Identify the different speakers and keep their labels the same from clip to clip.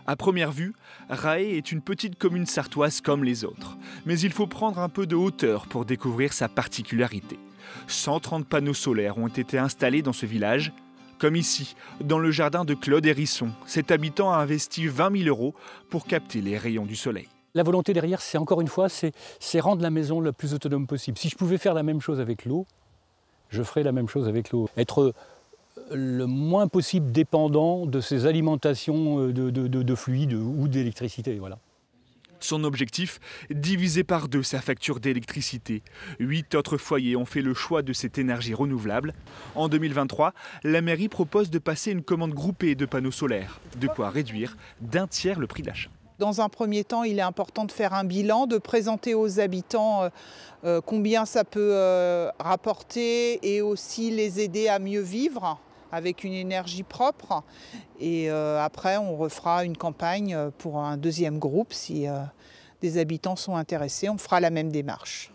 Speaker 1: À première vue, Raé est une petite commune sartoise comme les autres. Mais il faut prendre un peu de hauteur pour découvrir sa particularité. 130 panneaux solaires ont été installés dans ce village. Comme ici, dans le jardin de Claude Hérisson, cet habitant a investi 20 000 € pour capter les rayons du soleil.
Speaker 2: La volonté derrière, c'est encore une fois, c'est rendre la maison le plus autonome possible. Si je pouvais faire la même chose avec l'eau, je ferais la même chose avec l'eau. Être le moins possible dépendant de ces alimentations de fluides ou d'électricité. Voilà.
Speaker 1: Son objectif, diviser par 2 sa facture d'électricité. 8 autres foyers ont fait le choix de cette énergie renouvelable. En 2023, la mairie propose de passer une commande groupée de panneaux solaires, de quoi réduire d'1/3 le prix d'achat.
Speaker 3: Dans un premier temps, il est important de faire un bilan, de présenter aux habitants combien ça peut rapporter et aussi les aider à mieux vivre avec une énergie propre. Et après, on refera une campagne pour un deuxième groupe. Si des habitants sont intéressés, on fera la même démarche.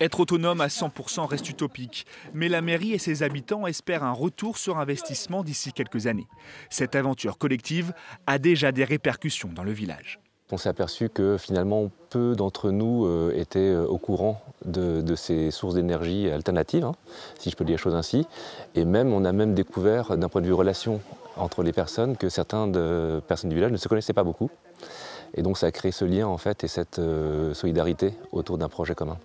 Speaker 1: Être autonome à 100% reste utopique, mais la mairie et ses habitants espèrent un retour sur investissement d'ici quelques années. Cette aventure collective a déjà des répercussions dans le village.
Speaker 4: On s'est aperçu que finalement peu d'entre nous étaient au courant de ces sources d'énergie alternatives, si je peux dire les choses ainsi. Et même, on a même découvert d'un point de vue relation entre les personnes que certaines personnes du village ne se connaissaient pas beaucoup. Et donc ça a créé ce lien en fait et cette solidarité autour d'un projet commun.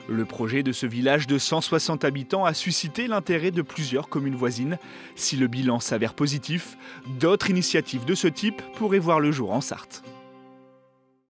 Speaker 1: Le projet de ce village de 160 habitants a suscité l'intérêt de plusieurs communes voisines. Si le bilan s'avère positif, d'autres initiatives de ce type pourraient voir le jour en Sarthe.